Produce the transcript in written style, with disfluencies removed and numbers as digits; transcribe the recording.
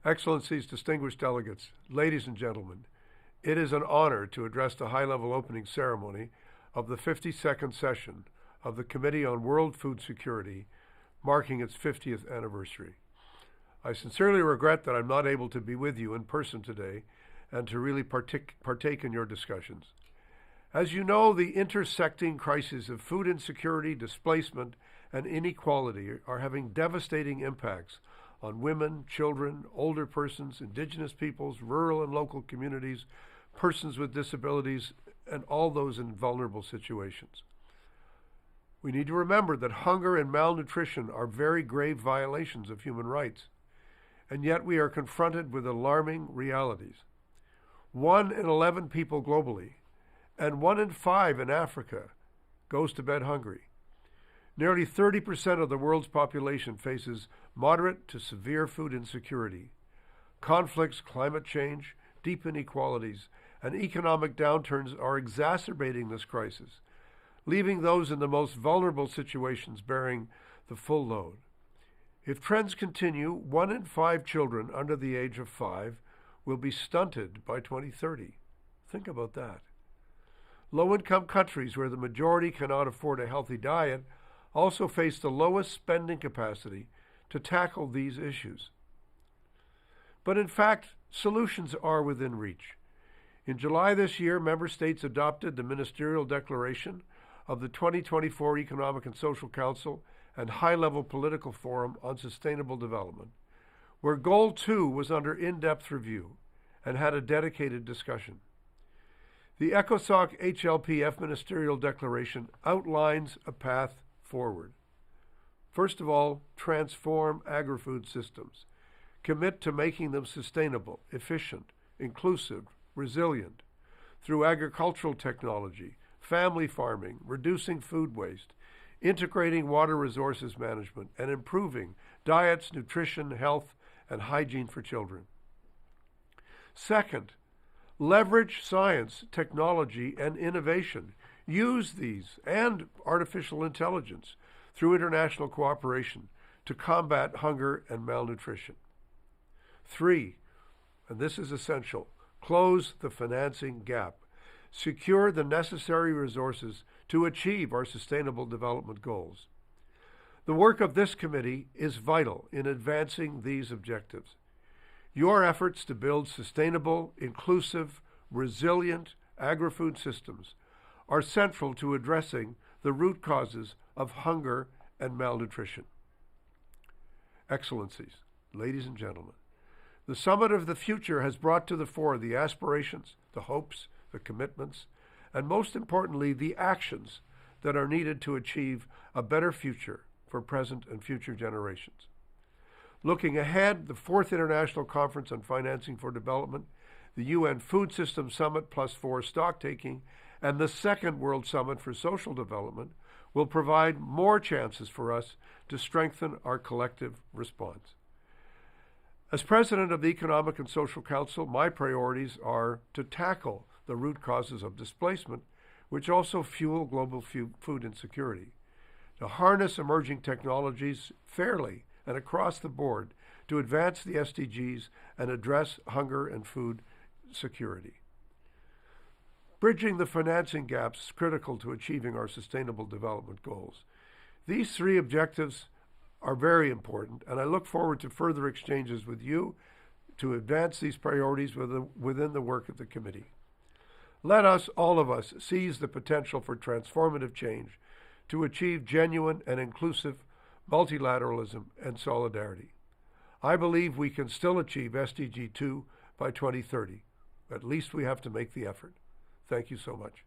Excellencies, distinguished delegates, ladies and gentlemen, it is an honor to address the high-level opening ceremony of the 52nd session of the Committee on World Food Security, marking its 50th anniversary. I sincerely regret that I'm not able to be with you in person today and to really partake in your discussions. As you know, the intersecting crises of food insecurity, displacement, and inequality are having devastating impacts on women, children, older persons, Indigenous peoples, rural and local communities, persons with disabilities, and all those in vulnerable situations. We need to remember that hunger and malnutrition are very grave violations of human rights, and yet we are confronted with alarming realities. 1 in 11 people globally, and 1 in 5 in Africa, goes to bed hungry. Nearly 30% of the world's population faces moderate to severe food insecurity. Conflicts, climate change, deep inequalities, and economic downturns are exacerbating this crisis, leaving those in the most vulnerable situations bearing the full load. If trends continue, 1 in 5 children under the age of 5 will be stunted by 2030. Think about that. Low-income countries where the majority cannot afford a healthy diet also face the lowest spending capacity to tackle these issues. But in fact, solutions are within reach. In July this year, member states adopted the Ministerial Declaration of the 2024 Economic and Social Council and High-Level Political Forum on Sustainable Development, where Goal 2 was under in-depth review and had a dedicated discussion. The ECOSOC HLPF Ministerial Declaration outlines a path forward. First of all, transform agri-food systems. Commit to making them sustainable, efficient, inclusive, resilient through agricultural technology, family farming, reducing food waste, integrating water resources management, and improving diets, nutrition, health, and hygiene for children. Second, leverage science, technology, and innovation. Use these and artificial intelligence through international cooperation to combat hunger and malnutrition. 3, and this is essential, close the financing gap. Secure the necessary resources to achieve our sustainable development goals. The work of this committee is vital in advancing these objectives. Your efforts to build sustainable, inclusive, resilient agri-food systems are central to addressing the root causes of hunger and malnutrition. Excellencies, ladies and gentlemen, the Summit of the Future has brought to the fore the aspirations, the hopes, the commitments, and most importantly, the actions that are needed to achieve a better future for present and future generations. Looking ahead, the 4th International Conference on Financing for Development, the UN Food Systems Summit +4 stocktaking, and the 2nd World Summit for Social Development will provide more chances for us to strengthen our collective response. As President of the Economic and Social Council, my priorities are to tackle the root causes of displacement, which also fuel global food insecurity, to harness emerging technologies fairly and across the board to advance the SDGs and address hunger and food security. Bridging the financing gaps is critical to achieving our sustainable development goals. These 3 objectives are very important, and I look forward to further exchanges with you to advance these priorities within the work of the committee. Let us, all of us, seize the potential for transformative change to achieve genuine and inclusive multilateralism and solidarity. I believe we can still achieve SDG 2 by 2030. At least we have to make the effort. Thank you so much.